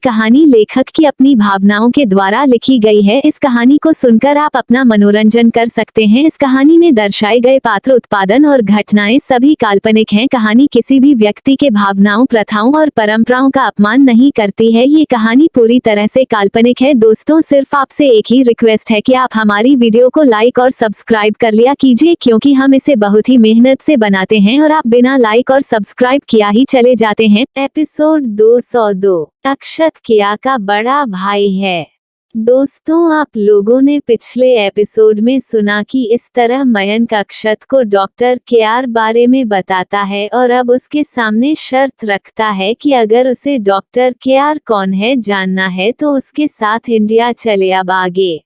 कहानी लेखक की अपनी भावनाओं के द्वारा लिखी गई है। इस कहानी को सुनकर आप अपना मनोरंजन कर सकते हैं। इस कहानी में दर्शाए गए पात्र, उत्पादन और घटनाएं सभी काल्पनिक हैं। कहानी किसी भी व्यक्ति के भावनाओं, प्रथाओं और परंपराओं का अपमान नहीं करती है। ये कहानी पूरी तरह से काल्पनिक है। दोस्तों, सिर्फ आपसे एक ही रिक्वेस्ट है कि आप हमारी वीडियो को लाइक और सब्सक्राइब कर लिया कीजिए, क्योंकि हम इसे बहुत ही मेहनत से बनाते हैं और आप बिना लाइक और सब्सक्राइब किया ही चले जाते हैं। एपिसोड 202, अक्षत किया का बड़ा भाई है। दोस्तों, आप लोगों ने पिछले एपिसोड में सुना कि इस तरह मयंक अक्षत को डॉक्टर केआर बारे में बताता है और अब उसके सामने शर्त रखता है कि अगर उसे डॉक्टर केआर कौन है जानना है तो उसके साथ इंडिया चले। अब आगे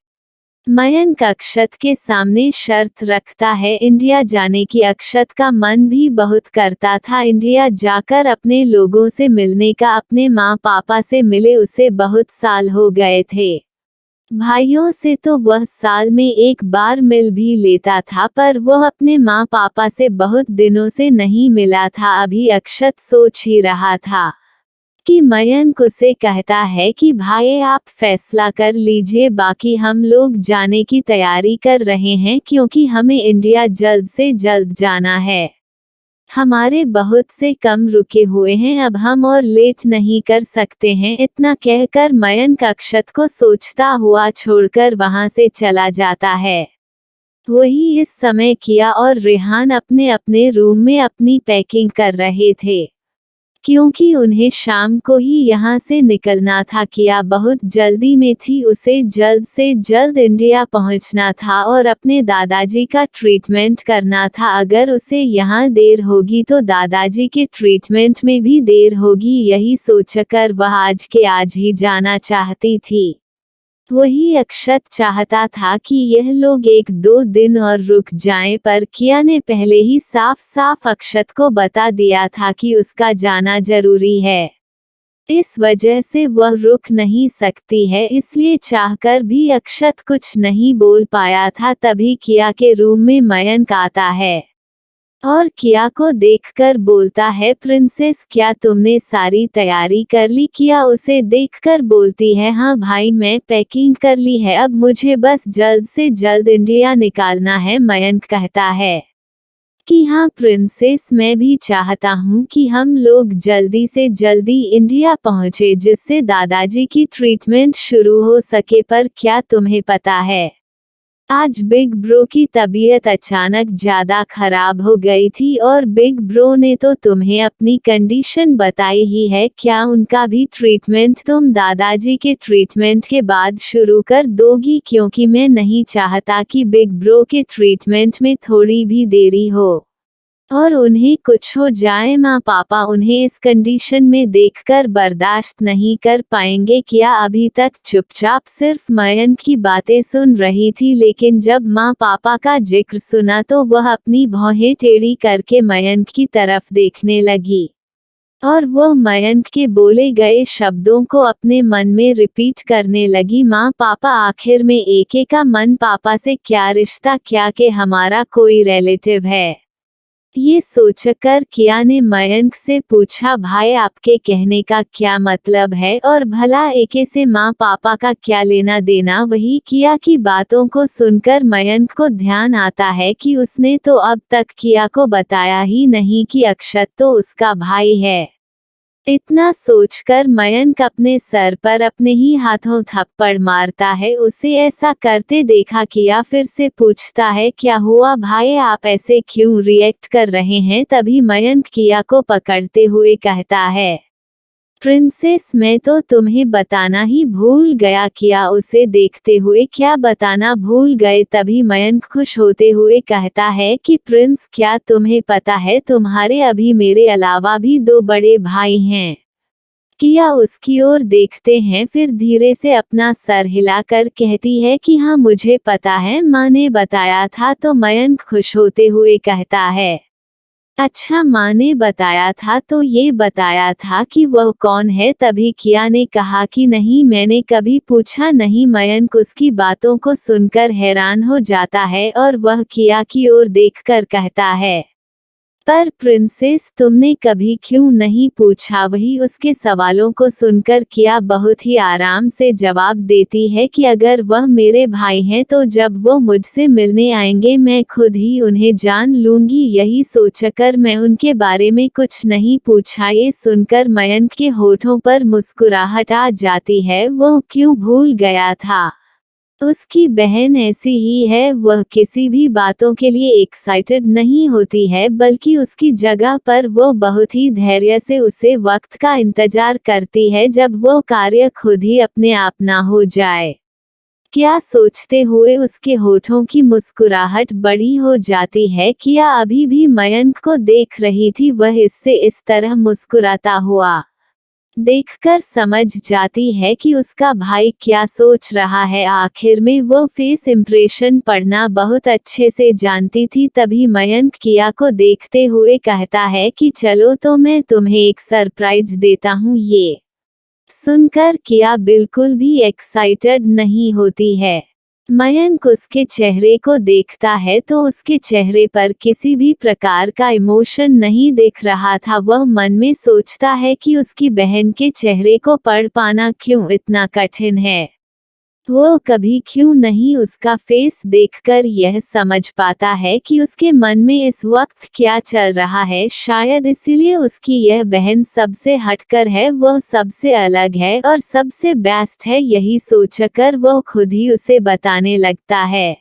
मयंक अक्षत के सामने शर्त रखता है इंडिया जाने की। अक्षत का मन भी बहुत करता था इंडिया जाकर अपने लोगों से मिलने का। अपने माँ पापा से मिले उसे बहुत साल हो गए थे। भाइयों से तो वह साल में एक बार मिल भी लेता था, पर वह अपने माँ पापा से बहुत दिनों से नहीं मिला था। अभी अक्षत सोच ही रहा था कि मयंक उसे कहता है कि भाई आप फैसला कर लीजिए, बाकी हम लोग जाने की तैयारी कर रहे हैं क्योंकि हमें इंडिया जल्द से जल्द जाना है। हमारे बहुत से कम रुके हुए हैं, अब हम और लेट नहीं कर सकते हैं। इतना कहकर मयंक अक्षत को सोचता हुआ छोड़कर वहां से चला जाता है। वही इस समय किया और रेहान अपने अपने रूम में अपनी पैकिंग कर रहे थे, क्योंकि उन्हें शाम को ही यहाँ से निकलना था। किया बहुत जल्दी में थी, उसे जल्द से जल्द इंडिया पहुँचना था और अपने दादाजी का ट्रीटमेंट करना था। अगर उसे यहाँ देर होगी तो दादाजी के ट्रीटमेंट में भी देर होगी। यही सोचकर वह आज के आज ही जाना चाहती थी। वही अक्षत चाहता था कि यह लोग 1-2 दिन और रुक जाएं, पर किया ने पहले ही साफ साफ अक्षत को बता दिया था कि उसका जाना जरूरी है। इस वजह से वह रुक नहीं सकती है, इसलिए चाहकर भी अक्षत कुछ नहीं बोल पाया था। तभी किया के रूम में मयंक आता है और किया को देखकर बोलता है, प्रिंसेस क्या तुमने सारी तैयारी कर ली? किया उसे देखकर बोलती है, हाँ भाई मैं पैकिंग कर ली है, अब मुझे बस जल्द से जल्द इंडिया निकालना है। मयंक कहता है कि हाँ प्रिंसेस, मैं भी चाहता हूँ कि हम लोग जल्दी से जल्दी इंडिया पहुँचे जिससे दादाजी की ट्रीटमेंट शुरू हो सके। पर क्या तुम्हें पता है, आज बिग ब्रो की तबीयत अचानक ज्यादा खराब हो गई थी और बिग ब्रो ने तो तुम्हें अपनी कंडीशन बताई ही है। क्या उनका भी ट्रीटमेंट तुम दादाजी के ट्रीटमेंट के बाद शुरू कर दोगी? क्योंकि मैं नहीं चाहता कि बिग ब्रो के ट्रीटमेंट में थोड़ी भी देरी हो और उन्हें कुछ हो जाए। माँ पापा उन्हें इस कंडीशन में देखकर बर्दाश्त नहीं कर पाएंगे। किया अभी तक चुपचाप सिर्फ मयंक की बातें सुन रही थी, लेकिन जब माँ पापा का जिक्र सुना तो वह अपनी भौहें टेढ़ी करके मयंक की तरफ देखने लगी और वह मयंक के बोले गए शब्दों को अपने मन में रिपीट करने लगी। माँ पापा, आखिर में एक का मन पापा से क्या रिश्ता, क्या के हमारा कोई रिलेटिव है? ये सोचकर किया ने मयंक से पूछा, भाई आपके कहने का क्या मतलब है और भला एके से माँ पापा का क्या लेना देना? वही किया की बातों को सुनकर मयंक को ध्यान आता है कि उसने तो अब तक किया को बताया ही नहीं कि अक्षत तो उसका भाई है। इतना सोचकर मयंक अपने सर पर अपने ही हाथों थप्पड़ मारता है। उसे ऐसा करते देखा किया फिर से पूछता है, क्या हुआ भाई, आप ऐसे क्यों रिएक्ट कर रहे हैं? तभी मयंक किया को पकड़ते हुए कहता है, प्रिंसेस मैं तो तुम्हें बताना ही भूल गया। किया उसे देखते हुए, क्या बताना भूल गए? तभी मयंक खुश होते हुए कहता है कि प्रिंस, क्या तुम्हें पता है तुम्हारे अभी मेरे अलावा भी 2 बड़े भाई हैं? किया उसकी ओर देखते हैं, फिर धीरे से अपना सर हिलाकर कहती है कि हाँ मुझे पता है, माँ ने बताया था। तो मयंक खुश होते हुए कहता है, अच्छा माँ ने बताया था, तो ये बताया था कि वह कौन है? तभी किया ने कहा कि नहीं मैंने कभी पूछा नहीं। मयंक उसकी बातों को सुनकर हैरान हो जाता है और वह किया की ओर देखकर कहता है, पर प्रिंसेस तुमने कभी क्यों नहीं पूछा? वही उसके सवालों को सुनकर किया बहुत ही आराम से जवाब देती है कि अगर वह मेरे भाई हैं तो जब वो मुझसे मिलने आएंगे मैं खुद ही उन्हें जान लूंगी। यही सोचकर मैं उनके बारे में कुछ नहीं पूछा। ये सुनकर मयंक के होठों पर मुस्कुराहट आ जाती है। वो क्यों भूल गया था, उसकी बहन ऐसी ही है। वह किसी भी बातों के लिए एक्साइटेड नहीं होती है, बल्कि उसकी जगह पर वो बहुत ही धैर्य से उसे वक्त का इंतजार करती है जब वो कार्य खुद ही अपने आप ना हो जाए। क्या सोचते हुए उसके होठों की मुस्कुराहट बड़ी हो जाती है। किया अभी भी मयंक को देख रही थी। वह इससे इस तरह मुस्कुराता हुआ देखकर समझ जाती है कि उसका भाई क्या सोच रहा है। आखिर में वो फेस इंप्रेशन पढ़ना बहुत अच्छे से जानती थी। तभी मयंक किया को देखते हुए कहता है कि चलो तो मैं तुम्हें एक सरप्राइज देता हूँ। ये सुनकर किया बिल्कुल भी एक्साइटेड नहीं होती है। मयंक उसके चेहरे को देखता है तो उसके चेहरे पर किसी भी प्रकार का इमोशन नहीं दिख रहा था। वह मन में सोचता है कि उसकी बहन के चेहरे को पढ़ पाना क्यों इतना कठिन है। वो कभी क्यों नहीं उसका फेस देखकर यह समझ पाता है कि उसके मन में इस वक्त क्या चल रहा है। शायद इसीलिए उसकी यह बहन सबसे हटकर है, वह सबसे अलग है और सबसे बेस्ट है। यही सोचकर वो खुद ही उसे बताने लगता है,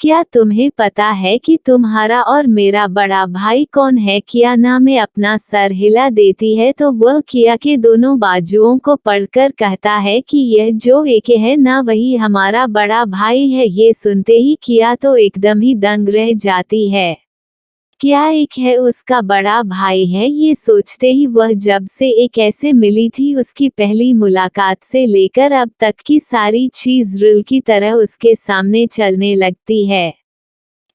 क्या तुम्हें पता है कि तुम्हारा और मेरा बड़ा भाई कौन है? किया ना में अपना सर हिला देती है तो वह किया के दोनों बाजुओं को पढ़कर कहता है कि यह जो एक है ना वही हमारा बड़ा भाई है। ये सुनते ही किया तो एकदम ही दंग रह जाती है। क्या एक है उसका बड़ा भाई है? ये सोचते ही वह जब से एक ऐसे मिली थी, उसकी पहली मुलाकात से लेकर अब तक की सारी चीज रील की तरह उसके सामने चलने लगती है।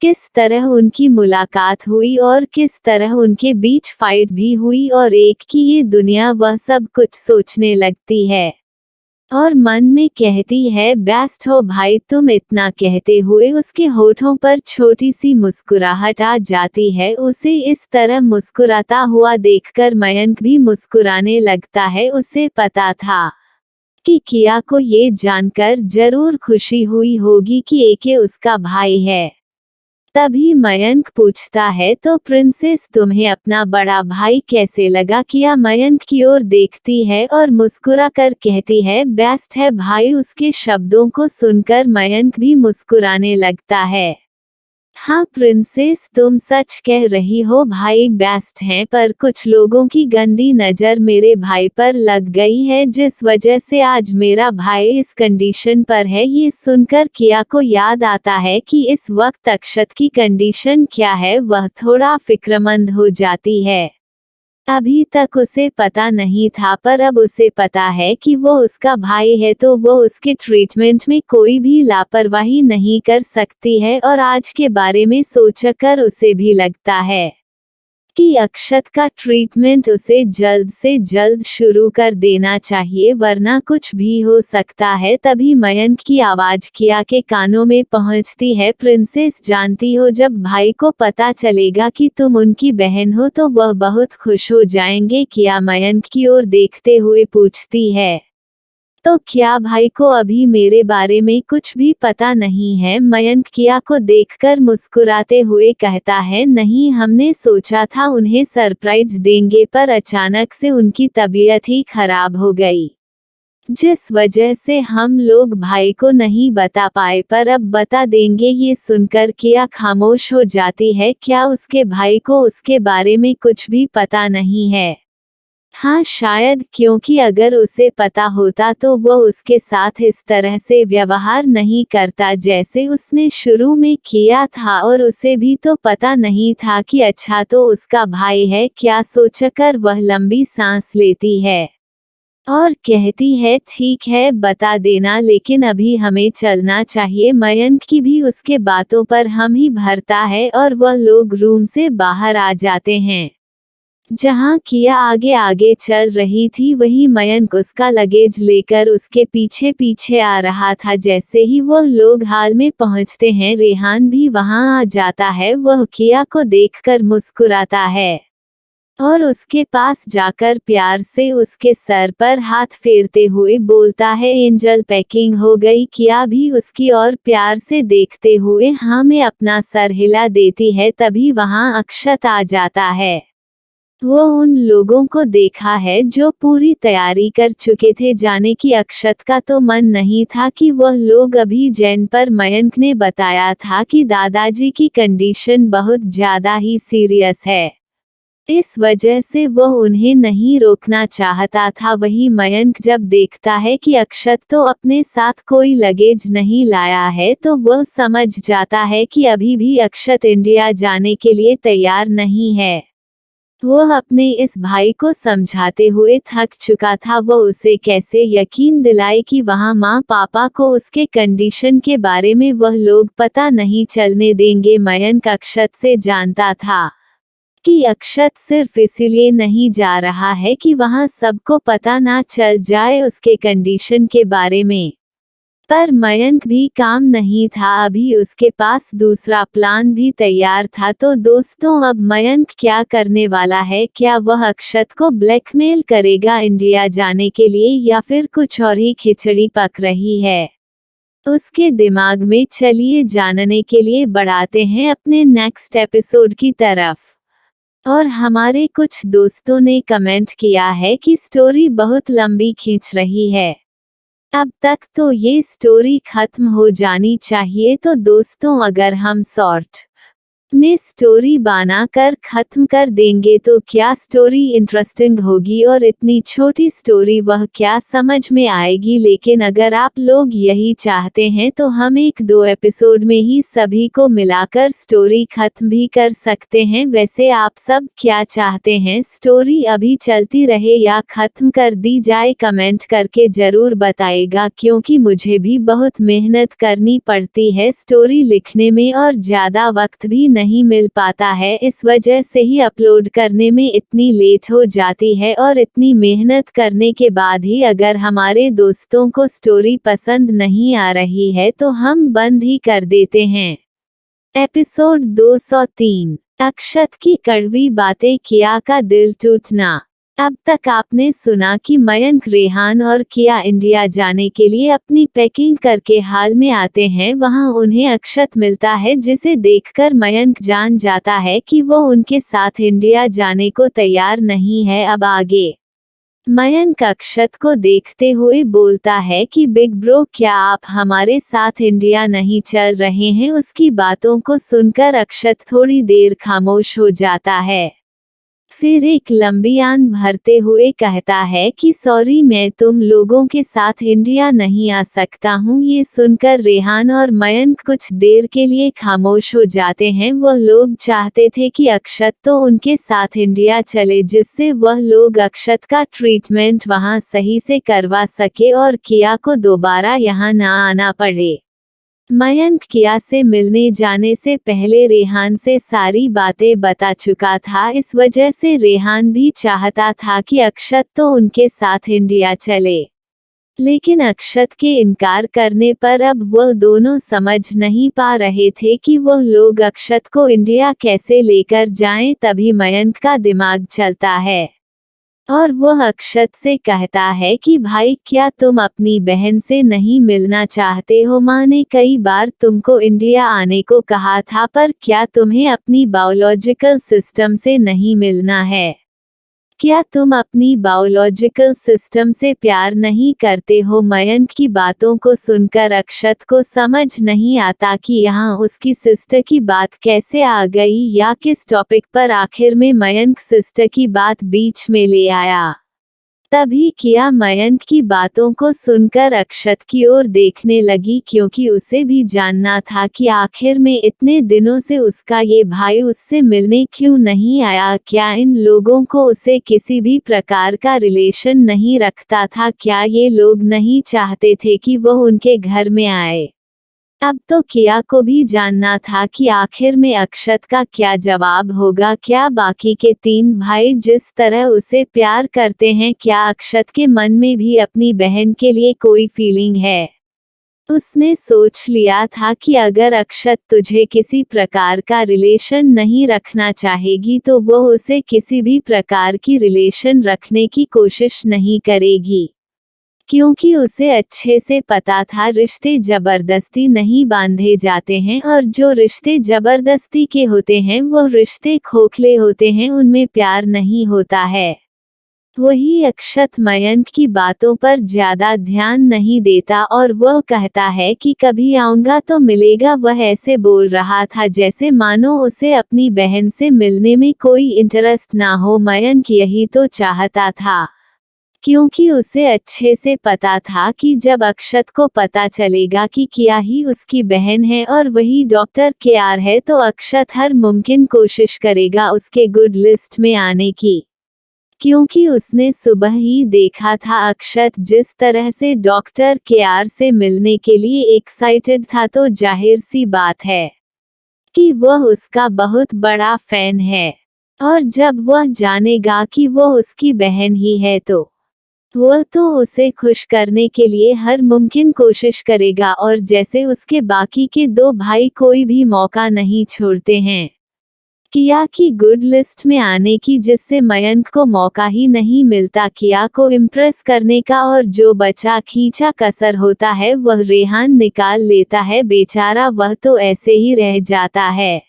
किस तरह उनकी मुलाकात हुई और किस तरह उनके बीच फाइट भी हुई और एक की ये दुनिया, वह सब कुछ सोचने लगती है और मन में कहती है बेस्ट हो भाई तुम। इतना कहते हुए उसके होठों पर छोटी सी मुस्कुराहट आ जाती है। उसे इस तरह मुस्कुराता हुआ देखकर मयंक भी मुस्कुराने लगता है। उसे पता था कि किया को ये जानकर जरूर खुशी हुई होगी कि एके उसका भाई है। तभी मयंक पूछता है तो प्रिंसेस तुम्हें अपना बड़ा भाई कैसे लगा? किया मयंक की ओर देखती है और मुस्कुरा कर कहती है बेस्ट है भाई। उसके शब्दों को सुनकर मयंक भी मुस्कुराने लगता है। हाँ प्रिंसेस तुम सच कह रही हो, भाई बेस्ट हैं, पर कुछ लोगों की गंदी नज़र मेरे भाई पर लग गई है जिस वजह से आज मेरा भाई इस कंडीशन पर है। ये सुनकर किया को याद आता है कि इस वक्त अक्षत की कंडीशन क्या है। वह थोड़ा फिक्रमंद हो जाती है। अभी तक उसे पता नहीं था, पर अब उसे पता है कि वो उसका भाई है तो वो उसके ट्रीटमेंट में कोई भी लापरवाही नहीं कर सकती है। और आज के बारे में सोचकर उसे भी लगता है कि अक्षत का ट्रीटमेंट उसे जल्द से जल्द शुरू कर देना चाहिए, वरना कुछ भी हो सकता है। तभी मयंक की आवाज किया के कानों में पहुंचती है, प्रिंसेस जानती हो जब भाई को पता चलेगा कि तुम उनकी बहन हो तो वह बहुत खुश हो जाएंगे। किया मयंक की ओर देखते हुए पूछती है, तो क्या भाई को अभी मेरे बारे में कुछ भी पता नहीं है? मयंक किया को देखकर मुस्कुराते हुए कहता है नहीं, हमने सोचा था उन्हें सरप्राइज देंगे पर अचानक से उनकी तबीयत ही खराब हो गई, जिस वजह से हम लोग भाई को नहीं बता पाए, पर अब बता देंगे। ये सुनकर किया खामोश हो जाती है। क्या उसके भाई को उसके बारे में कुछ भी पता नहीं है? हाँ शायद, क्योंकि अगर उसे पता होता तो वो उसके साथ इस तरह से व्यवहार नहीं करता जैसे उसने शुरू में किया था, और उसे भी तो पता नहीं था कि अच्छा तो उसका भाई है। क्या सोचकर वह लंबी सांस लेती है और कहती है ठीक है बता देना, लेकिन अभी हमें चलना चाहिए। मयंक की भी उसके बातों पर हम ही भरता है और वह लोग रूम से बाहर आ जाते हैं। जहाँ किया आगे आगे चल रही थी वहीं मयंक उसका लगेज लेकर उसके पीछे पीछे आ रहा था। जैसे ही वो लोग हाल में पहुँचते हैं रेहान भी वहाँ आ जाता है। वह किया को देखकर मुस्कुराता है और उसके पास जाकर प्यार से उसके सर पर हाथ फेरते हुए बोलता है, एंजल पैकिंग हो गई। किया भी उसकी ओर प्यार से देखते हुए हाँ में अपना सर हिला देती है। तभी वहाँ अक्षत आ जाता है। वो उन लोगों को देखा है जो पूरी तैयारी कर चुके थे जाने की। अक्षत का तो मन नहीं था कि वह लोग अभी जैन, पर मयंक ने बताया था कि दादाजी की कंडीशन बहुत ज्यादा ही सीरियस है। इस वजह से वह उन्हें नहीं रोकना चाहता था। वही मयंक जब देखता है कि अक्षत तो अपने साथ कोई लगेज नहीं लाया है तो वह समझ जाता है कि अभी भी अक्षत इंडिया जाने के लिए तैयार नहीं है। वह अपने इस भाई को समझाते हुए थक चुका था। वह उसे कैसे यकीन दिलाए कि वहाँ माँ पापा को उसके कंडीशन के बारे में वह लोग पता नहीं चलने देंगे। मयंक अक्षत से जानता था कि अक्षत सिर्फ इसीलिए नहीं जा रहा है कि वहाँ सबको पता ना चल जाए उसके कंडीशन के बारे में। पर मयंक भी काम नहीं था, अभी उसके पास दूसरा प्लान भी तैयार था। तो दोस्तों अब मयंक क्या करने वाला है? क्या वह अक्षत को ब्लैकमेल करेगा इंडिया जाने के लिए या फिर कुछ और ही खिचड़ी पक रही है उसके दिमाग में? चलिए जानने के लिए बढ़ाते हैं अपने नेक्स्ट एपिसोड की तरफ। और हमारे कुछ दोस्तों ने कमेंट किया है कि स्टोरी बहुत लंबी खींच रही है, अब तक तो ये स्टोरी खत्म हो जानी चाहिए। तो दोस्तों अगर हम शॉर्ट में स्टोरी बनाकर खत्म कर देंगे तो क्या स्टोरी इंटरेस्टिंग होगी? और इतनी छोटी स्टोरी वह क्या समझ में आएगी? लेकिन अगर आप लोग यही चाहते हैं तो हम 1-2 एपिसोड में ही सभी को मिलाकर स्टोरी खत्म भी कर सकते हैं। वैसे आप सब क्या चाहते हैं, स्टोरी अभी चलती रहे या खत्म कर दी जाए? कमेंट करके जरूर बताइएगा, क्योंकि मुझे भी बहुत मेहनत करनी पड़ती है स्टोरी लिखने में और ज़्यादा वक्त भी नहीं मिल पाता है। इस वजह से ही अपलोड करने में इतनी लेट हो जाती है। और इतनी मेहनत करने के बाद ही अगर हमारे दोस्तों को स्टोरी पसंद नहीं आ रही है तो हम बंद ही कर देते हैं। एपिसोड 203, अक्षत की कड़वी बातें, किया का दिल टूटना। अब तक आपने सुना कि मयंक, रेहान और किया इंडिया जाने के लिए अपनी पैकिंग करके हाल में आते हैं। वहां उन्हें अक्षत मिलता है जिसे देखकर मयंक जान जाता है कि वो उनके साथ इंडिया जाने को तैयार नहीं है। अब आगे मयंक अक्षत को देखते हुए बोलता है कि बिग ब्रो, क्या आप हमारे साथ इंडिया नहीं चल रहे हैं? उसकी बातों को सुनकर अक्षत थोड़ी देर खामोश हो जाता है, फिर एक लंबी आन भरते हुए कहता है कि सॉरी, मैं तुम लोगों के साथ इंडिया नहीं आ सकता हूँ। ये सुनकर रेहान और मयंक कुछ देर के लिए खामोश हो जाते हैं। वह लोग चाहते थे कि अक्षत तो उनके साथ इंडिया चले, जिससे वह लोग अक्षत का ट्रीटमेंट वहाँ सही से करवा सके और किया को दोबारा यहाँ ना आना पड़े। मयंक किया से मिलने जाने से पहले रेहान से सारी बातें बता चुका था। इस वजह से रेहान भी चाहता था कि अक्षत तो उनके साथ इंडिया चले, लेकिन अक्षत के इनकार करने पर अब वह दोनों समझ नहीं पा रहे थे कि वह लोग अक्षत को इंडिया कैसे लेकर जाएं। तभी मयंक का दिमाग चलता है और वह अक्षत से कहता है कि भाई, क्या तुम अपनी बहन से नहीं मिलना चाहते हो? माँ ने कई बार तुमको इंडिया आने को कहा था, पर क्या तुम्हें अपनी बायोलॉजिकल सिस्टम से नहीं मिलना है? क्या तुम अपनी बायोलॉजिकल सिस्टम से प्यार नहीं करते हो? मयंक की बातों को सुनकर अक्षत को समझ नहीं आता कि यहाँ उसकी सिस्टर की बात कैसे आ गई या किस टॉपिक पर आखिर में मयंक सिस्टर की बात बीच में ले आया। तभी किया मयंक की बातों को सुनकर अक्षत की ओर देखने लगी, क्योंकि उसे भी जानना था कि आखिर में इतने दिनों से उसका ये भाई उससे मिलने क्यों नहीं आया। क्या इन लोगों को उसे किसी भी प्रकार का रिलेशन नहीं रखता था? क्या ये लोग नहीं चाहते थे कि वह उनके घर में आए? अब तो किया को भी जानना था कि आखिर में अक्षत का क्या जवाब होगा। क्या बाकी के 3 भाई जिस तरह उसे प्यार करते हैं, क्या अक्षत के मन में भी अपनी बहन के लिए कोई फीलिंग है? उसने सोच लिया था कि अगर अक्षत तुझे किसी प्रकार का रिलेशन नहीं रखना चाहेगी तो वो उसे किसी भी प्रकार की रिलेशन रखने की कोशिश नहीं करेगी, क्योंकि उसे अच्छे से पता था रिश्ते जबरदस्ती नहीं बांधे जाते हैं, और जो रिश्ते जबरदस्ती के होते हैं वो रिश्ते खोखले होते हैं, उनमें प्यार नहीं होता है। वही अक्षत मयंक की बातों पर ज्यादा ध्यान नहीं देता और वह कहता है कि कभी आऊंगा तो मिलेगा। वह ऐसे बोल रहा था जैसे मानो उसे अपनी बहन से मिलने में कोई इंटरेस्ट ना हो। मयंक यही तो चाहता था, क्योंकि उसे अच्छे से पता था कि जब अक्षत को पता चलेगा कि किया ही उसकी बहन है और वही डॉक्टर केआर है, तो अक्षत हर मुमकिन कोशिश करेगा उसके गुड लिस्ट में आने की। क्योंकि उसने सुबह ही देखा था अक्षत जिस तरह से डॉक्टर केआर से मिलने के लिए एक्साइटेड था, तो जाहिर सी बात है कि वह उसका बहुत बड़ा फैन है। और जब वह जानेगा कि वो उसकी बहन ही है तो वह तो उसे खुश करने के लिए हर मुमकिन कोशिश करेगा, और जैसे उसके बाकी के 2 भाई कोई भी मौका नहीं छोड़ते हैं किया की गुड लिस्ट में आने की, जिससे मयंक को मौका ही नहीं मिलता किया को इम्प्रेस करने का, और जो बचा खींचा कसर होता है वह रेहान निकाल लेता है। बेचारा वह तो ऐसे ही रह जाता है,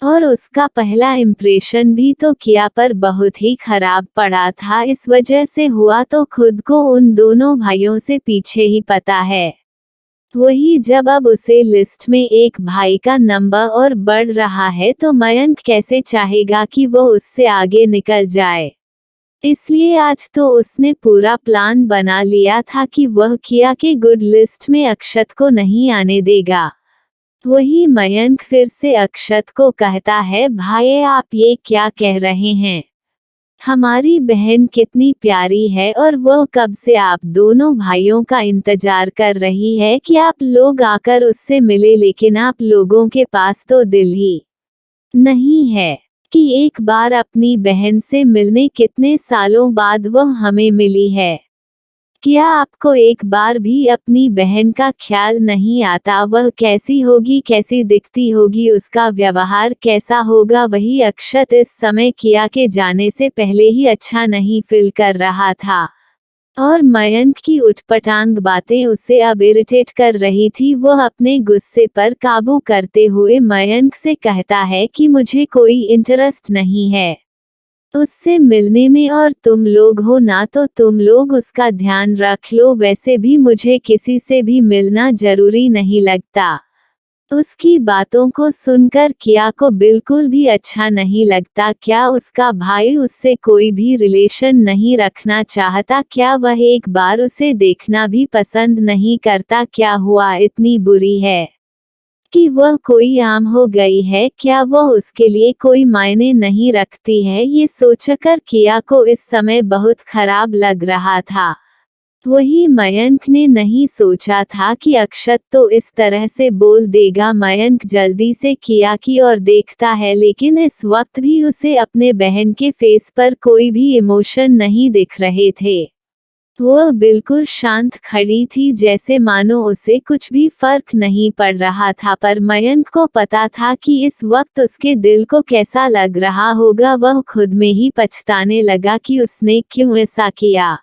और उसका पहला इम्प्रेशन भी तो किया पर बहुत ही खराब पड़ा था। इस वजह से हुआ तो खुद को उन दोनों भाइयों से पीछे ही पता है। वही जब अब उसे लिस्ट में एक भाई का नंबर और बढ़ रहा है तो मयंक कैसे चाहेगा कि वो उससे आगे निकल जाए। इसलिए आज तो उसने पूरा प्लान बना लिया था कि वह किया के गुड लिस्ट में अक्षत को नहीं आने देगा। वही मयंक फिर से अक्षत को कहता है, भाई आप ये क्या कह रहे हैं? हमारी बहन कितनी प्यारी है और वो कब से आप दोनों भाइयों का इंतजार कर रही है कि आप लोग आकर उससे मिले, लेकिन आप लोगों के पास तो दिल ही नहीं है कि एक बार अपनी बहन से मिलने। कितने सालों बाद वह हमें मिली है। क्या आपको एक बार भी अपनी बहन का ख्याल नहीं आता? वह कैसी होगी, कैसी दिखती होगी, उसका व्यवहार कैसा होगा? वही अक्षत इस समय किया के जाने से पहले ही अच्छा नहीं फील कर रहा था, और मयंक की उटपटांग बातें उसे अब इरिटेट कर रही थी। वह अपने गुस्से पर काबू करते हुए मयंक से कहता है कि मुझे कोई इंटरेस्ट नहीं है उससे मिलने में, और तुम लोग हो ना तो तुम लोग उसका ध्यान रख लो। वैसे भी मुझे किसी से भी मिलना जरूरी नहीं लगता। उसकी बातों को सुनकर किया को बिल्कुल भी अच्छा नहीं लगता। क्या उसका भाई उससे कोई भी रिलेशन नहीं रखना चाहता? क्या वह एक बार उसे देखना भी पसंद नहीं करता? क्या हुआ इतनी बुरी है कि वह कोई आम हो गई है? क्या वह उसके लिए कोई मायने नहीं रखती है? ये सोचकर किया को इस समय बहुत खराब लग रहा था। वही मयंक ने नहीं सोचा था कि अक्षत तो इस तरह से बोल देगा। मयंक जल्दी से किया की ओर देखता है, लेकिन इस वक्त भी उसे अपने बहन के फेस पर कोई भी इमोशन नहीं दिख रहे थे। वह बिल्कुल शांत खड़ी थी, जैसे मानो उसे कुछ भी फर्क नहीं पड़ रहा था। पर मयंक को पता था कि इस वक्त उसके दिल को कैसा लग रहा होगा। वह खुद में ही पछताने लगा कि उसने क्यों ऐसा किया।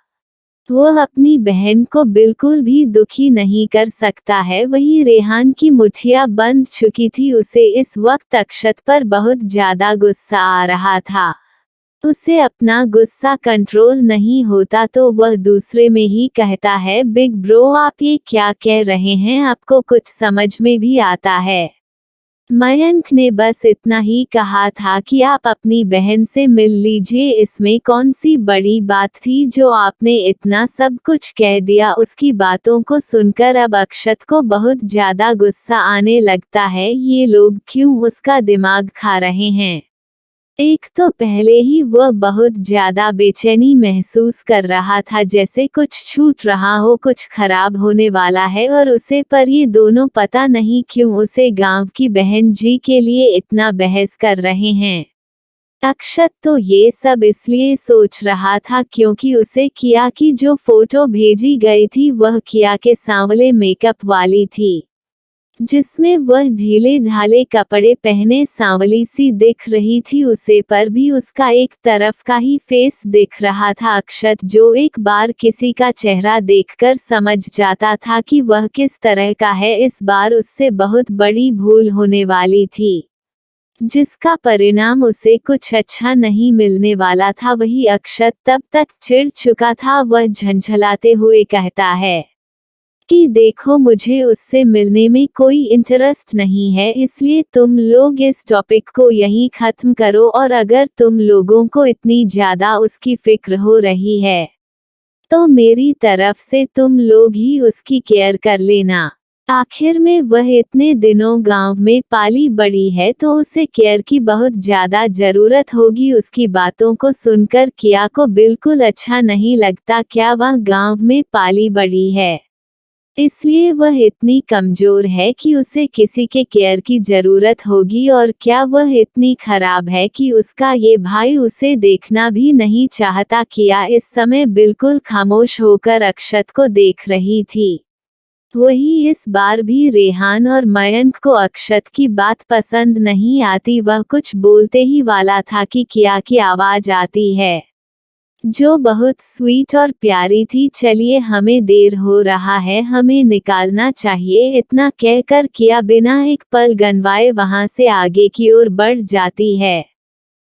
वह अपनी बहन को बिल्कुल भी दुखी नहीं कर सकता है। वही रेहान की मुठ्ठियां बंध चुकी थी। उसे इस वक्त अक्षत पर बहुत ज्यादा गुस्सा आ रहा था। उसे अपना गुस्सा कंट्रोल नहीं होता तो वह दूसरे में ही कहता है, बिग ब्रो आप ये क्या कह रहे हैं? आपको कुछ समझ में भी आता है? मयंक ने बस इतना ही कहा था कि आप अपनी बहन से मिल लीजिए, इसमें कौन सी बड़ी बात थी जो आपने इतना सब कुछ कह दिया। उसकी बातों को सुनकर अब अक्षत को बहुत ज्यादा गुस्सा आने लगता है। ये लोग क्यों उसका दिमाग खा रहे हैं? एक तो पहले ही वह बहुत ज्यादा बेचैनी महसूस कर रहा था, जैसे कुछ छूट रहा हो, कुछ खराब होने वाला है और उसे, पर ये दोनों पता नहीं क्यों उसे गांव की बहन जी के लिए इतना बहस कर रहे हैं। अक्षत तो ये सब इसलिए सोच रहा था क्योंकि उसे किया की जो फोटो भेजी गई थी वह किया के सांवले मेकअप वाली थी, जिसमें वह ढीले ढाले कपड़े पहने सांवली सी दिख रही थी, उसे पर भी उसका एक तरफ का ही फेस दिख रहा था। अक्षत जो एक बार किसी का चेहरा देखकर समझ जाता था कि वह किस तरह का है, इस बार उससे बहुत बड़ी भूल होने वाली थी, जिसका परिणाम उसे कुछ अच्छा नहीं मिलने वाला था। वही अक्षत तब तक चिढ़ चुका था। वह झंझलाते हुए कहता है कि देखो, मुझे उससे मिलने में कोई इंटरेस्ट नहीं है, इसलिए तुम लोग इस टॉपिक को यहीं खत्म करो, और अगर तुम लोगों को इतनी ज्यादा उसकी फिक्र हो रही है तो मेरी तरफ से तुम लोग ही उसकी केयर कर लेना। आखिर में वह इतने दिनों गांव में पाली बड़ी है तो उसे केयर की बहुत ज्यादा जरूरत होगी। उसकी बातों को सुनकर किया को बिल्कुल अच्छा नहीं लगता। क्या वह गांव में पाली बड़ी है, इसलिए वह इतनी कमजोर है कि उसे किसी के केयर की जरूरत होगी, और क्या वह इतनी खराब है कि उसका ये भाई उसे देखना भी नहीं चाहता। किया इस समय बिल्कुल खामोश होकर अक्षत को देख रही थी। वही इस बार भी रेहान और मयंक को अक्षत की बात पसंद नहीं आती। वह कुछ बोलते ही वाला था कि किया की आवाज आती है, जो बहुत स्वीट और प्यारी थी। चलिए, हमें देर हो रहा है, हमें निकालना चाहिए। इतना कहकर किया बिना एक पल गनवाए वहां से आगे की ओर बढ़ जाती है।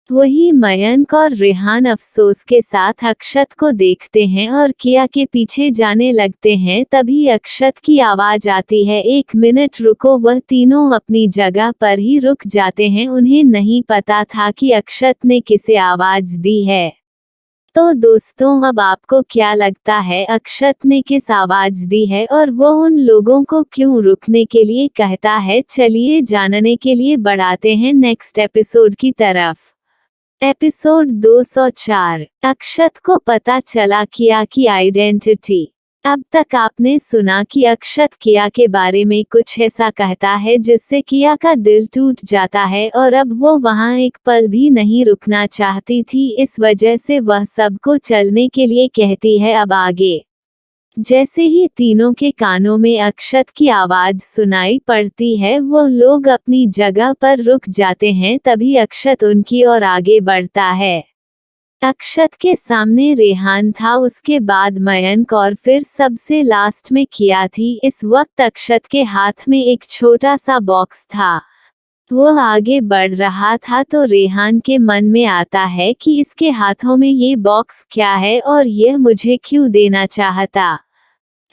वही मयंक और रेहान अफसोस के साथ अक्षत को देखते हैं और किया के पीछे जाने लगते हैं। तभी अक्षत की आवाज आती है, 1 मिनट रुको। वह तीनों अपनी जगह पर ही रुक जाते हैं। उन्हें नहीं पता था कि अक्षत ने किसे आवाज दी है। तो दोस्तों, अब आपको क्या लगता है अक्षत ने किस आवाज दी है और वो उन लोगों को क्यों रुकने के लिए कहता है? चलिए जानने के लिए बढ़ाते हैं नेक्स्ट एपिसोड की तरफ। एपिसोड 204। अक्षत को पता चला किया की आइडेंटिटी। अब तक आपने सुना कि अक्षत किया के बारे में कुछ ऐसा कहता है जिससे किया का दिल टूट जाता है, और अब वो वहां एक पल भी नहीं रुकना चाहती थी। इस वजह से वह सबको चलने के लिए कहती है। अब आगे जैसे ही तीनों के कानों में अक्षत की आवाज सुनाई पड़ती है, वो लोग अपनी जगह पर रुक जाते हैं। तभी अक्षत उनकी ओर आगे बढ़ता है। अक्षत के सामने रेहान था, उसके बाद मयंक और फिर सबसे लास्ट में किया थी। इस वक्त अक्षत के हाथ में एक छोटा सा बॉक्स था। वो आगे बढ़ रहा था तो रेहान के मन में आता है कि इसके हाथों में ये बॉक्स क्या है और यह मुझे क्यों देना चाहता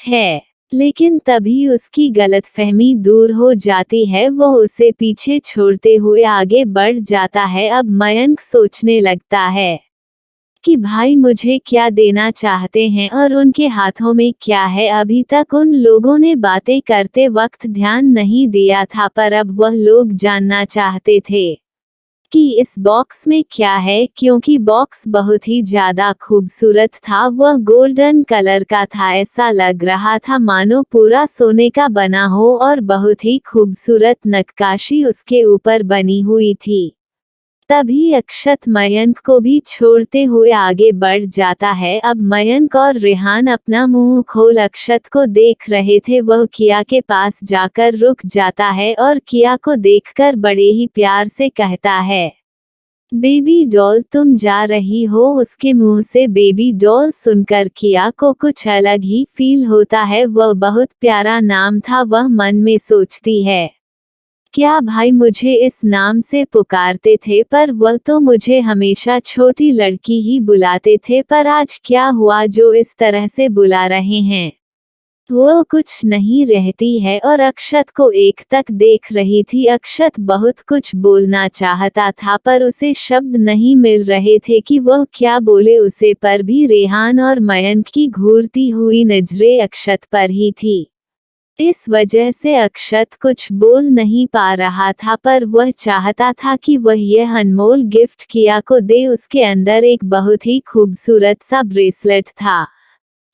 है। लेकिन तभी उसकी गलतफहमी दूर हो जाती है। वो उसे पीछे छोड़ते हुए आगे बढ़ जाता है। अब मयंक सोचने लगता है कि भाई मुझे क्या देना चाहते हैं और उनके हाथों में क्या है। अभी तक उन लोगों ने बातें करते वक्त ध्यान नहीं दिया था, पर अब वह लोग जानना चाहते थे कि इस बॉक्स में क्या है, क्योंकि बॉक्स बहुत ही ज्यादा खूबसूरत था। वह गोल्डन कलर का था, ऐसा लग रहा था मानो पूरा सोने का बना हो, और बहुत ही खूबसूरत नक्काशी उसके ऊपर बनी हुई थी। तभी अक्षत मयंक को भी छोड़ते हुए आगे बढ़ जाता है। अब मयंक और रेहान अपना मुंह खोल अक्षत को देख रहे थे। वह किया के पास जाकर रुक जाता है और किया को देखकर बड़े ही प्यार से कहता है, बेबी डॉल तुम जा रही हो। उसके मुंह से बेबी डॉल सुनकर किया को कुछ अलग ही फील होता है। वह बहुत प्यारा नाम था। वह मन में सोचती है, क्या भाई मुझे इस नाम से पुकारते थे, पर वह तो मुझे हमेशा छोटी लड़की ही बुलाते थे, पर आज क्या हुआ जो इस तरह से बुला रहे हैं। वो कुछ नहीं रहती है और अक्षत को एक तक देख रही थी। अक्षत बहुत कुछ बोलना चाहता था, पर उसे शब्द नहीं मिल रहे थे कि वह क्या बोले उसे, पर भी रेहान और मयंक की घूरती हुई नजरें अक्षत पर ही थी। इस वजह से अक्षत कुछ बोल नहीं पा रहा था, पर वह चाहता था कि वह यह अनमोल गिफ्ट किया को दे। उसके अंदर एक बहुत ही खूबसूरत सा ब्रेसलेट था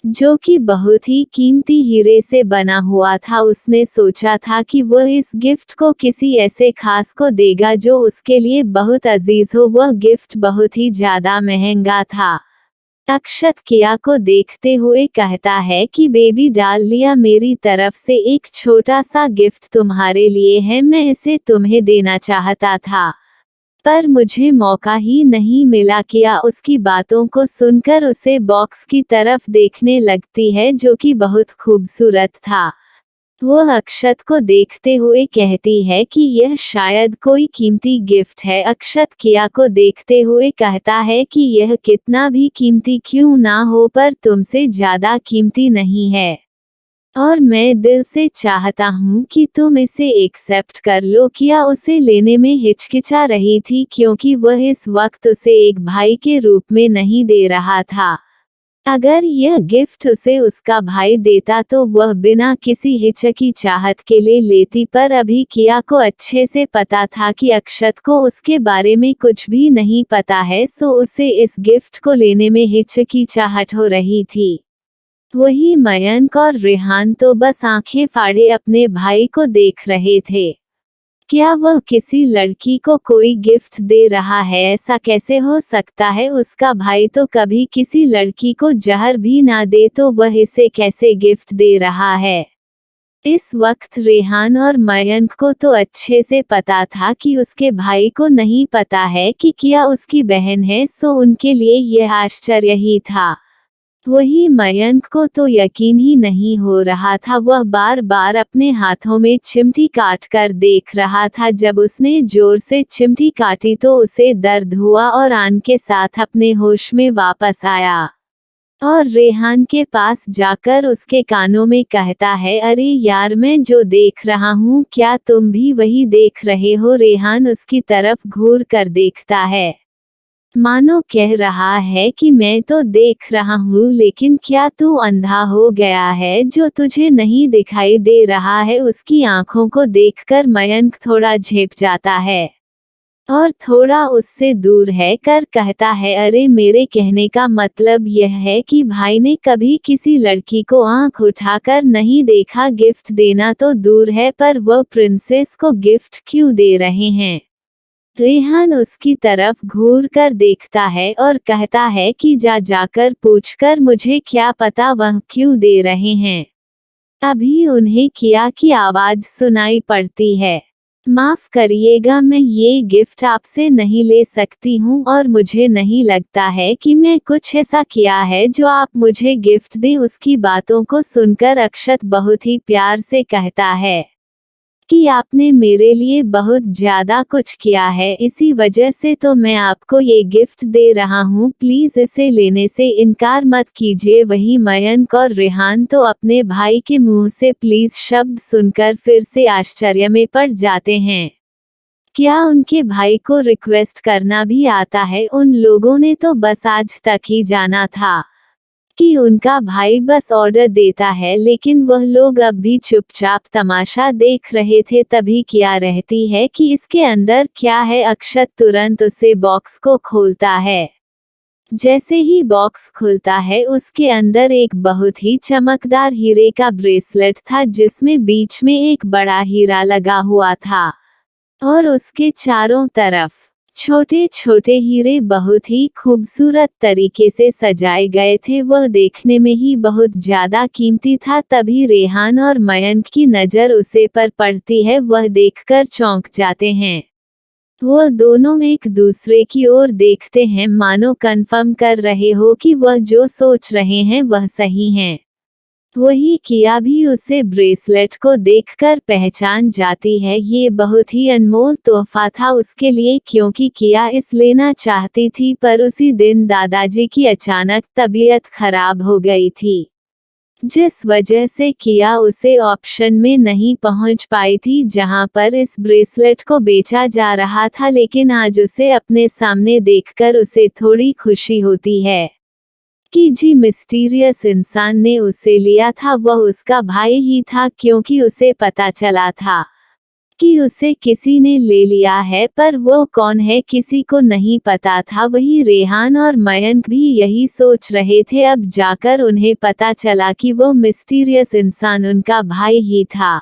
जो कि बहुत ही कीमती हीरे से बना हुआ था। उसने सोचा था कि वह इस गिफ्ट को किसी ऐसे खास को देगा जो उसके लिए बहुत अजीज हो। वह गिफ्ट बहुत ही ज्यादा महंगा था। अक्षत किया को देखते हुए कहता है कि बेबी डाल लिया, मेरी तरफ से एक छोटा सा गिफ्ट तुम्हारे लिए है। मैं इसे तुम्हें देना चाहता था पर मुझे मौका ही नहीं मिला। किया उसकी बातों को सुनकर उसे बॉक्स की तरफ देखने लगती है जो कि बहुत खूबसूरत था। वह अक्षत को देखते हुए कहती है कि यह शायद कोई कीमती गिफ्ट है। अक्षत किया को देखते हुए कहता है कि यह कितना भी कीमती क्यों ना हो पर तुमसे ज्यादा कीमती नहीं है और मैं दिल से चाहता हूँ कि तुम इसे एक्सेप्ट कर लो। किया उसे लेने में हिचकिचा रही थी क्योंकि वह इस वक्त उसे एक भाई के रूप में नहीं दे रहा था। अगर यह गिफ्ट उसे उसका भाई देता तो वह बिना किसी हिचकिचाहट के लिए लेती, पर अभी किया को अच्छे से पता था कि अक्षत को उसके बारे में कुछ भी नहीं पता है, सो उसे इस गिफ्ट को लेने में हिचकिचाहट हो रही थी। वही मयंक और रेहान तो बस आंखें फाड़े अपने भाई को देख रहे थे। क्या वह किसी लड़की को कोई गिफ्ट दे रहा है? ऐसा कैसे हो सकता है? उसका भाई तो कभी किसी लड़की को जहर भी ना दे तो वह इसे कैसे गिफ्ट दे रहा है? इस वक्त रेहान और मयंक को तो अच्छे से पता था कि उसके भाई को नहीं पता है कि क्या उसकी बहन है, सो उनके लिए यह आश्चर्य ही था। वही मयंक को तो यकीन ही नहीं हो रहा था। वह बार बार अपने हाथों में चिमटी काट कर देख रहा था। जब उसने जोर से चिमटी काटी तो उसे दर्द हुआ और आन के साथ अपने होश में वापस आया और रेहान के पास जाकर उसके कानों में कहता है, अरे यार, मैं जो देख रहा हूँ क्या तुम भी वही देख रहे हो? रेहान उसकी तरफ घूर कर देखता है, मानो कह रहा है कि मैं तो देख रहा हूँ, लेकिन क्या तू अंधा हो गया है जो तुझे नहीं दिखाई दे रहा है? उसकी आंखों को देखकर मयंक थोड़ा झेप जाता है और थोड़ा उससे दूर है कर कहता है, अरे मेरे कहने का मतलब यह है कि भाई ने कभी किसी लड़की को आंख उठाकर नहीं देखा। गिफ्ट देना तो दूर है, पर वह प्रिंसेस को गिफ्ट क्यों दे रहे हैं? रेहान उसकी तरफ घूर कर देखता है और कहता है कि जाकर पूछकर, मुझे क्या पता वह क्यों दे रहे हैं। अभी उन्हें किया की आवाज सुनाई पड़ती है, माफ करिएगा, मैं ये गिफ्ट आपसे नहीं ले सकती हूँ और मुझे नहीं लगता है कि मैं कुछ ऐसा किया है जो आप मुझे गिफ्ट दें। उसकी बातों को सुनकर अक्षत बहुत ही प्यार से कहता है कि आपने मेरे लिए बहुत ज्यादा कुछ किया है, इसी वजह से तो मैं आपको ये गिफ्ट दे रहा हूँ। प्लीज इसे लेने से इनकार मत कीजिए। वही मयंक और रेहान तो अपने भाई के मुंह से प्लीज शब्द सुनकर फिर से आश्चर्य में पड़ जाते हैं। क्या उनके भाई को रिक्वेस्ट करना भी आता है? उन लोगों ने तो बस आज तक ही जाना था कि उनका भाई बस ऑर्डर देता है, लेकिन वह लोग अब भी चुपचाप तमाशा देख रहे थे। तभी किया रहती है कि इसके अंदर क्या है। अक्षत तुरंत उसे बॉक्स को खोलता है। जैसे ही बॉक्स खुलता है उसके अंदर एक बहुत ही चमकदार हीरे का ब्रेसलेट था जिसमें बीच में एक बड़ा हीरा लगा हुआ था और उसके चारों तरफ छोटे छोटे हीरे बहुत ही खूबसूरत तरीके से सजाए गए थे। वह देखने में ही बहुत ज्यादा कीमती था। तभी रेहान और मयंक की नजर उसे पर पड़ती है। वह देखकर चौंक जाते हैं। वह दोनों एक दूसरे की ओर देखते हैं, मानो कंफर्म कर रहे हो कि वह जो सोच रहे हैं वह सही है। वही किया भी उसे ब्रेसलेट को देखकर पहचान जाती है। ये बहुत ही अनमोल तोहफा था उसके लिए, क्योंकि किया इस लेना चाहती थी, पर उसी दिन दादाजी की अचानक तबीयत खराब हो गई थी, जिस वजह से किया उसे ऑप्शन में नहीं पहुंच पाई थी जहां पर इस ब्रेसलेट को बेचा जा रहा था। लेकिन आज उसे अपने सामने देखकर उसे थोड़ी खुशी होती है। कि जी मिस्टीरियस इंसान ने उसे लिया था वह उसका भाई ही था, क्योंकि उसे पता चला था कि उसे किसी ने ले लिया है, पर वो कौन है किसी को नहीं पता था। वही रेहान और मयंक भी यही सोच रहे थे। अब जाकर उन्हें पता चला कि वो मिस्टीरियस इंसान उनका भाई ही था,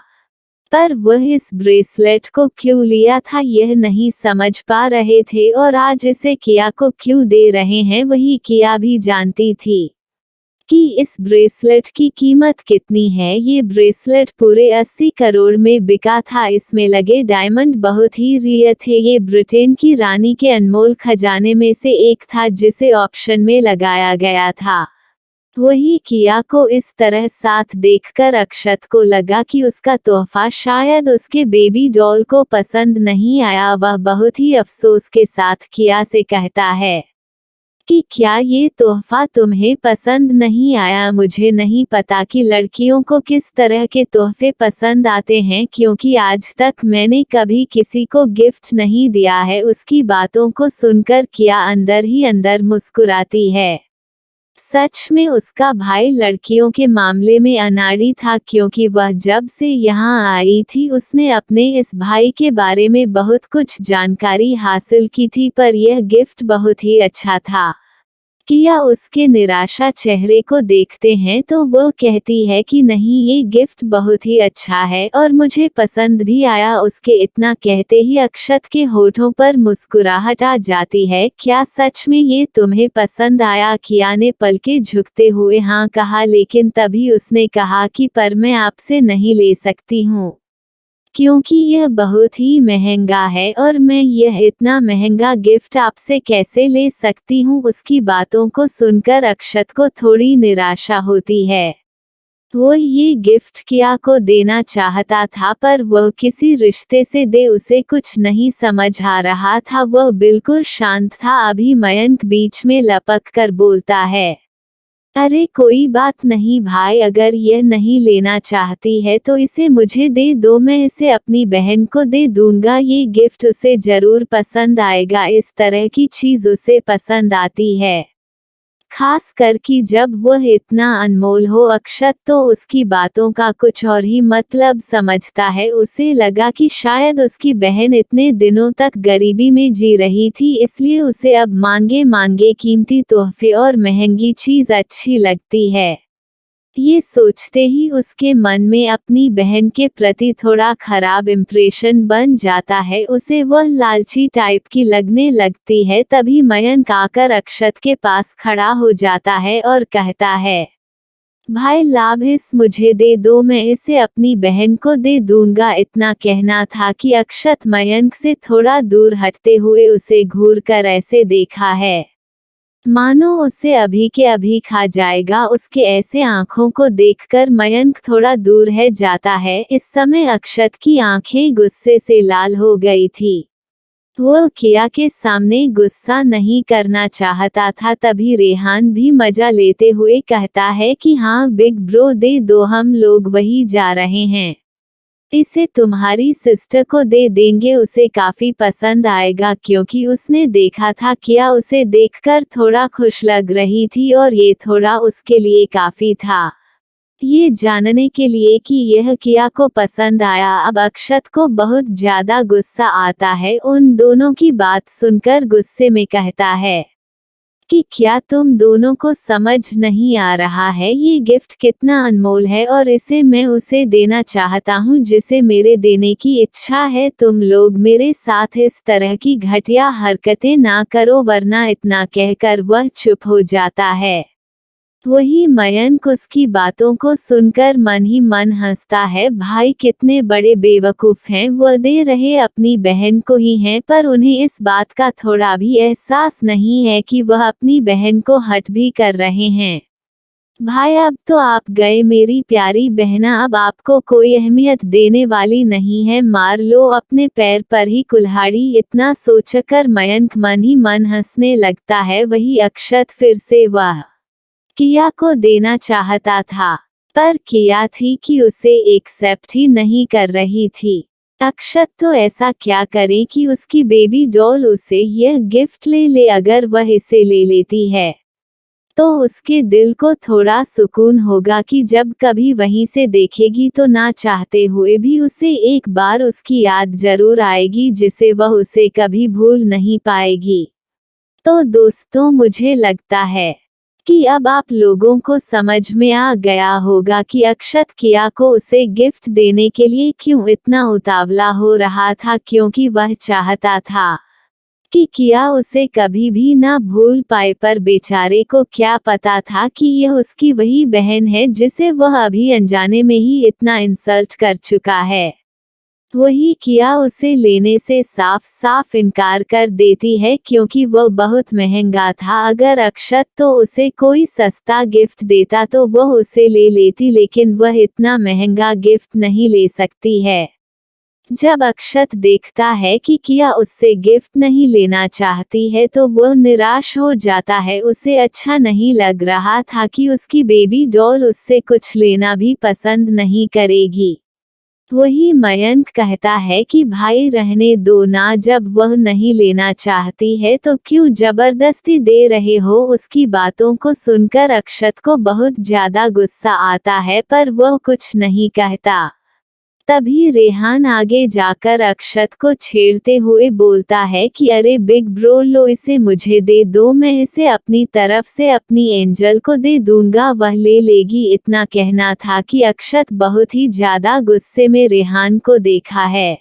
पर वह इस ब्रेसलेट को क्यों लिया था यह नहीं समझ पा रहे थे, और आज इसे किया को क्यों दे रहे हैं वही किया भी जानती थी कि इस ब्रेसलेट की कीमत कितनी है। ये ब्रेसलेट पूरे 80 करोड़ में बिका था। इसमें लगे डायमंड बहुत ही रियर थे। ये ब्रिटेन की रानी के अनमोल खजाने में से एक था जिसे ऑप्शन में लगाया गया था। वही किया को इस तरह साथ देखकर अक्षत को लगा कि उसका तोहफा शायद उसके बेबी डॉल को पसंद नहीं आया। वह बहुत ही अफसोस के साथ किया से कहता है कि क्या ये तोहफा तुम्हें पसंद नहीं आया? मुझे नहीं पता कि लड़कियों को किस तरह के तोहफे पसंद आते हैं, क्योंकि आज तक मैंने कभी किसी को गिफ्ट नहीं दिया है। उसकी बातों को सुनकर किया अंदर ही अंदर मुस्कुराती है। सच में उसका भाई लड़कियों के मामले में अनाड़ी था, क्योंकि वह जब से यहाँ आई थी उसने अपने इस भाई के बारे में बहुत कुछ जानकारी हासिल की थी, पर यह गिफ्ट बहुत ही अच्छा था। किया उसके निराशा चेहरे को देखते हैं तो वो कहती है कि नहीं, ये गिफ्ट बहुत ही अच्छा है और मुझे पसंद भी आया। उसके इतना कहते ही अक्षत के होठों पर मुस्कुराहट आ जाती है। क्या सच में ये तुम्हें पसंद आया? किया ने पलके झुकते हुए हाँ कहा, लेकिन तभी उसने कहा कि पर मैं आपसे नहीं ले सकती हूँ, क्योंकि यह बहुत ही महंगा है और मैं यह इतना महंगा गिफ्ट आपसे कैसे ले सकती हूँ। उसकी बातों को सुनकर अक्षत को थोड़ी निराशा होती है। वो ये गिफ्ट किया को देना चाहता था, पर वह किसी रिश्ते से दे उसे कुछ नहीं समझ आ रहा था। वह बिल्कुल शांत था। अभी मयंक बीच में लपक कर बोलता है, अरे कोई बात नहीं भाई, अगर यह नहीं लेना चाहती है तो इसे मुझे दे दो, मैं इसे अपनी बहन को दे दूंगा। ये गिफ्ट उसे जरूर पसंद आएगा। इस तरह की चीज उसे पसंद आती है, खास कर कि जब वह इतना अनमोल हो। अक्षत तो उसकी बातों का कुछ और ही मतलब समझता है। उसे लगा कि शायद उसकी बहन इतने दिनों तक गरीबी में जी रही थी, इसलिए उसे अब मांगे मांगे कीमती तोहफे और महंगी चीज अच्छी लगती है। ये सोचते ही उसके मन में अपनी बहन के प्रति थोड़ा खराब इम्प्रेशन बन जाता है। उसे वह लालची टाइप की लगने लगती है। तभी मयंक आकर अक्षत के पास खड़ा हो जाता है और कहता है, भाई लाभिस मुझे दे दो, मैं इसे अपनी बहन को दे दूंगा। इतना कहना था कि अक्षत मयंक से थोड़ा दूर हटते हुए उसे घूर कर ऐसे देखा है मानो उसे अभी के अभी खा जाएगा। उसके ऐसे आंखों को देखकर मयंक थोड़ा दूर है जाता है। इस समय अक्षत की आंखें गुस्से से लाल हो गई थी। वो किया के सामने गुस्सा नहीं करना चाहता था। तभी रेहान भी मजा लेते हुए कहता है कि हाँ बिग ब्रो दे दो, हम लोग वही जा रहे हैं। इसे तुम्हारी सिस्टर को दे देंगे, उसे काफी पसंद आएगा, क्योंकि उसने देखा था किया उसे देखकर थोड़ा खुश लग रही थी और ये थोड़ा उसके लिए काफी था। ये जानने के लिए कि यह किया को पसंद आया। अब अक्षत को बहुत ज्यादा गुस्सा आता है। उन दोनों की बात सुनकर गुस्से में कहता है कि क्या तुम दोनों को समझ नहीं आ रहा है ये गिफ्ट कितना अनमोल है और इसे मैं उसे देना चाहता हूँ जिसे मेरे देने की इच्छा है। तुम लोग मेरे साथ इस तरह की घटिया हरकतें ना करो, वरना इतना कहकर वह चुप हो जाता है। वही मयंक उसकी बातों को सुनकर मन ही मन हंसता है। भाई कितने बड़े बेवकूफ हैं, वह दे रहे अपनी बहन को ही हैं, पर उन्हें इस बात का थोड़ा भी एहसास नहीं है कि वह अपनी बहन को हर्ट भी कर रहे हैं। भाई अब तो आप गए मेरी प्यारी बहना, अब आपको कोई अहमियत देने वाली नहीं है, मार लो अपने पैर पर ही कुल्हाड़ी। इतना सोचकर मयंक मन ही मन हंसने लगता है। वही अक्षत फिर से वह किया को देना चाहता था, पर किया थी कि उसे एक्सेप्ट ही नहीं कर रही थी। अक्षत तो ऐसा क्या करे कि उसकी बेबी डॉल उसे यह गिफ्ट ले ले। अगर वह इसे ले लेती है तो उसके दिल को थोड़ा सुकून होगा कि जब कभी वहीं से देखेगी तो ना चाहते हुए भी उसे एक बार उसकी याद जरूर आएगी जिसे वह उसे कभी भूल नहीं पाएगी। तो दोस्तों, मुझे लगता है कि अब आप लोगों को समझ में आ गया होगा कि अक्षत किया को उसे गिफ्ट देने के लिए क्यों इतना उतावला हो रहा था, क्योंकि वह चाहता था कि किया उसे कभी भी ना भूल पाए। पर बेचारे को क्या पता था कि यह उसकी वही बहन है जिसे वह अभी अनजाने में ही इतना इंसल्ट कर चुका है। वही किया उसे लेने से साफ साफ इनकार कर देती है क्योंकि वह बहुत महंगा था। अगर अक्षत तो उसे कोई सस्ता गिफ्ट देता तो वह उसे ले लेती, लेकिन वह इतना महंगा गिफ्ट नहीं ले सकती है। जब अक्षत देखता है कि किया उससे गिफ्ट नहीं लेना चाहती है तो वह निराश हो जाता है। उसे अच्छा नहीं लग रहा था कि उसकी बेबी डॉल उससे कुछ लेना भी पसंद नहीं करेगी। वही मयंक कहता है कि भाई रहने दो ना, जब वह नहीं लेना चाहती है तो क्यों जबरदस्ती दे रहे हो। उसकी बातों को सुनकर अक्षत को बहुत ज्यादा गुस्सा आता है पर वह कुछ नहीं कहता। तभी रेहान आगे जाकर अक्षत को छेड़ते हुए बोलता है कि अरे बिग ब्रो, लो इसे मुझे दे दो, मैं इसे अपनी तरफ से अपनी एंजल को दे दूंगा, वह ले लेगी। इतना कहना था कि अक्षत बहुत ही ज्यादा गुस्से में रेहान को देखा है।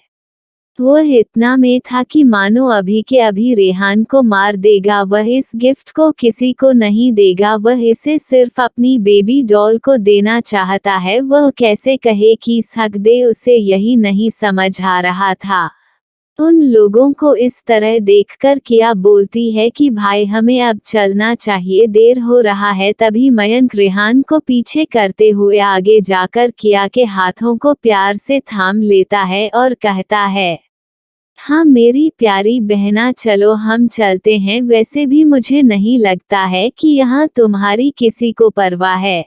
वह इतना में था कि मानो अभी के अभी रेहान को मार देगा। वह इस गिफ्ट को किसी को नहीं देगा, वह इसे सिर्फ अपनी बेबी डॉल को देना चाहता है। वह कैसे कहे कि हक दे, उसे यही नहीं समझ आ रहा था। उन लोगों को इस तरह देखकर किया बोलती है कि भाई हमें अब चलना चाहिए, देर हो रहा है। तभी मयंक रेहान को पीछे करते हुए आगे जाकर किया के हाथों को प्यार से थाम लेता है और कहता है, हाँ मेरी प्यारी बहना, चलो हम चलते हैं। वैसे भी मुझे नहीं लगता है कि यहाँ तुम्हारी किसी को परवाह है,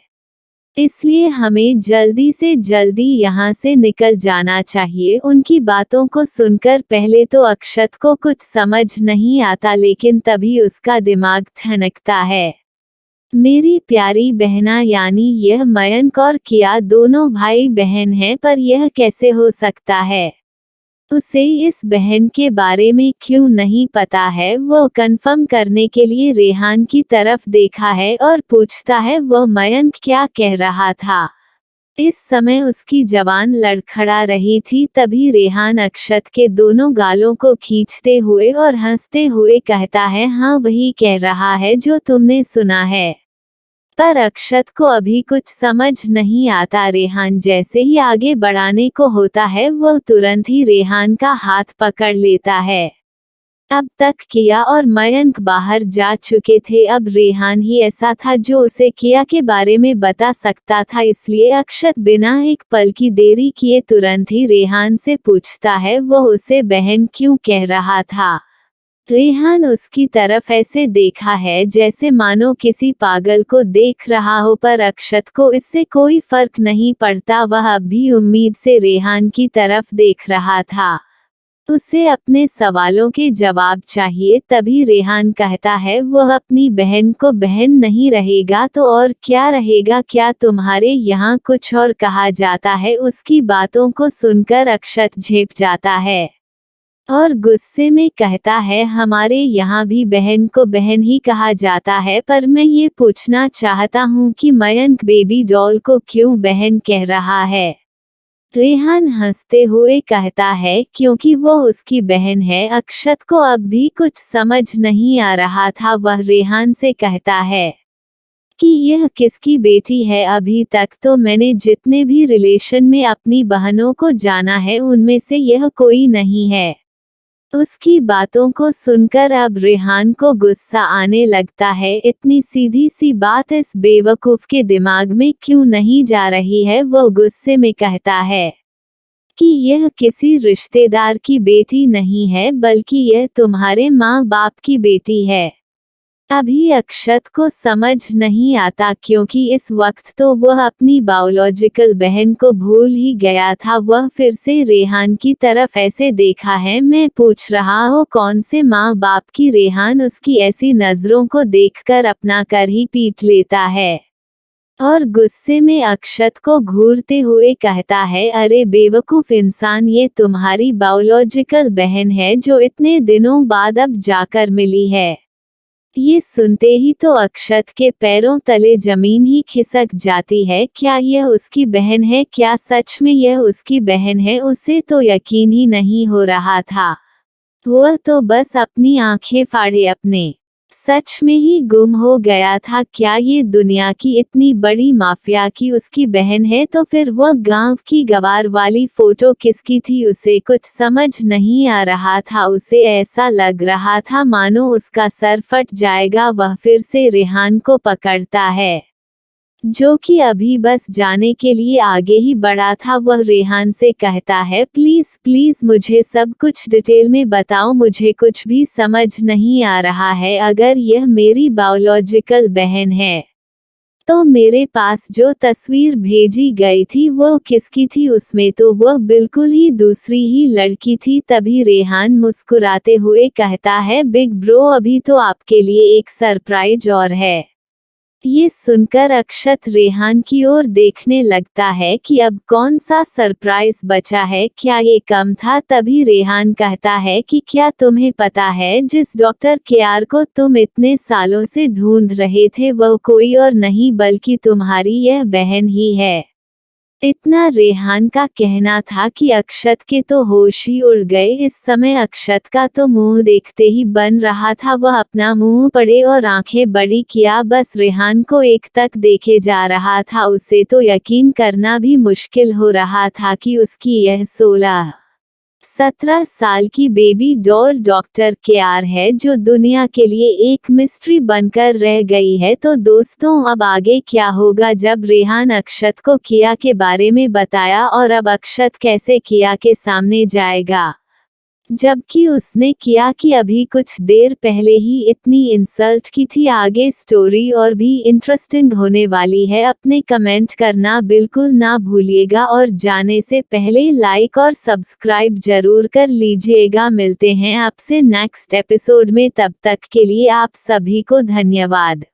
इसलिए हमें जल्दी से जल्दी यहाँ से निकल जाना चाहिए। उनकी बातों को सुनकर पहले तो अक्षत को कुछ समझ नहीं आता, लेकिन तभी उसका दिमाग ठनकता है। मेरी प्यारी बहना, यानी यह मयंक और किया दोनों भाई बहन हैं, पर यह कैसे हो सकता है? उसे इस बहन के बारे में क्यों नहीं पता है? वो कंफर्म करने के लिए रेहान की तरफ देखा है और पूछता है, वह मयंक क्या कह रहा था? इस समय उसकी जबान लड़खड़ा रही थी। तभी रेहान अक्षत के दोनों गालों को खींचते हुए और हंसते हुए कहता है, हाँ वही कह रहा है जो तुमने सुना है। पर अक्षत को अभी कुछ समझ नहीं आता। रेहान जैसे ही आगे बढ़ाने को होता है वह तुरंत ही रेहान का हाथ पकड़ लेता है। अब तक किया और मयंक बाहर जा चुके थे, अब रेहान ही ऐसा था जो उसे किया के बारे में बता सकता था। इसलिए अक्षत बिना एक पल की देरी किए तुरंत ही रेहान से पूछता है, वह उसे बहन क्यों कह रहा था। रेहान उसकी तरफ ऐसे देखा है जैसे मानो किसी पागल को देख रहा हो, पर अक्षत को इससे कोई फर्क नहीं पड़ता। वह अब भी उम्मीद से रेहान की तरफ देख रहा था। उसे अपने सवालों के जवाब चाहिए। तभी रेहान कहता है, वह अपनी बहन को बहन नहीं रहेगा तो और क्या रहेगा? क्या तुम्हारे यहाँ कुछ और कहा जाता है? उसकी बातों को सुनकर अक्षत झेप जाता है और गुस्से में कहता है, हमारे यहाँ भी बहन को बहन ही कहा जाता है, पर मैं ये पूछना चाहता हूँ कि मयंक बेबी डॉल को क्यों बहन कह रहा है? रेहान हंसते हुए कहता है, क्योंकि वो उसकी बहन है। अक्षत को अब भी कुछ समझ नहीं आ रहा था। वह रेहान से कहता है कि यह किसकी बेटी है? अभी तक तो मैंने जितने भी रिलेशन में अपनी बहनों को जाना है उनमें से यह कोई नहीं है। उसकी बातों को सुनकर अब रेहान को गुस्सा आने लगता है। इतनी सीधी सी बात इस बेवकूफ के दिमाग में क्यों नहीं जा रही है? वो गुस्से में कहता है कि यह किसी रिश्तेदार की बेटी नहीं है, बल्कि यह तुम्हारे माँ बाप की बेटी है। अभी अक्षत को समझ नहीं आता क्योंकि इस वक्त तो वह अपनी बायोलॉजिकल बहन को भूल ही गया था। वह फिर से रेहान की तरफ ऐसे देखा है, मैं पूछ रहा हूँ कौन से माँ बाप की। रेहान उसकी ऐसी नजरों को देखकर अपना कर ही पीट लेता है और गुस्से में अक्षत को घूरते हुए कहता है, अरे बेवकूफ इंसान, ये तुम्हारी बायोलॉजिकल बहन है जो इतने दिनों बाद अब जाकर मिली है। ये सुनते ही तो अक्षत के पैरों तले जमीन ही खिसक जाती है। क्या यह उसकी बहन है? क्या सच में यह उसकी बहन है? उसे तो यकीन ही नहीं हो रहा था। वह तो बस अपनी आंखें फाड़े अपने सच में ही गुम हो गया था। क्या ये दुनिया की इतनी बड़ी माफिया की उसकी बहन है? तो फिर वह गांव की गवार वाली फोटो किसकी थी? उसे कुछ समझ नहीं आ रहा था। उसे ऐसा लग रहा था मानो उसका सर फट जाएगा। वह फिर से रेहान को पकड़ता है जो कि अभी बस जाने के लिए आगे ही बढ़ा था। वह रेहान से कहता है, प्लीज प्लीज मुझे सब कुछ डिटेल में बताओ, मुझे कुछ भी समझ नहीं आ रहा है। अगर यह मेरी बायोलॉजिकल बहन है तो मेरे पास जो तस्वीर भेजी गई थी वो किसकी थी? उसमें तो वह बिल्कुल ही दूसरी ही लड़की थी। तभी रेहान मुस्कुराते हुए कहता है, बिग ब्रो अभी तो आपके लिए एक सरप्राइज और है। ये सुनकर अक्षत रेहान की ओर देखने लगता है कि अब कौन सा सरप्राइज बचा है, क्या ये कम था? तभी रेहान कहता है कि क्या तुम्हें पता है जिस डॉक्टर केआर को तुम इतने सालों से ढूंढ रहे थे वह कोई और नहीं बल्कि तुम्हारी यह बहन ही है। इतना रेहान का कहना था कि अक्षत के तो होश ही उड़ गए। इस समय अक्षत का तो मुंह देखते ही बन रहा था। वह अपना मुंह पड़े और आंखें बड़ी किया बस रेहान को एक तक देखे जा रहा था। उसे तो यकीन करना भी मुश्किल हो रहा था कि उसकी यह 16-17 साल की बेबी डॉल डॉक्टर केआर है जो दुनिया के लिए एक मिस्ट्री बनकर रह गई है। तो दोस्तों अब आगे क्या होगा जब रेहान अक्षत को किया के बारे में बताया और अब अक्षत कैसे किया के सामने जाएगा जबकि उसने किया कि अभी कुछ देर पहले ही इतनी इंसल्ट की थी। आगे स्टोरी और भी इंटरेस्टिंग होने वाली है। अपने कमेंट करना बिल्कुल ना भूलिएगा और जाने से पहले लाइक और सब्सक्राइब जरूर कर लीजिएगा। मिलते हैं आपसे नेक्स्ट एपिसोड में, तब तक के लिए आप सभी को धन्यवाद।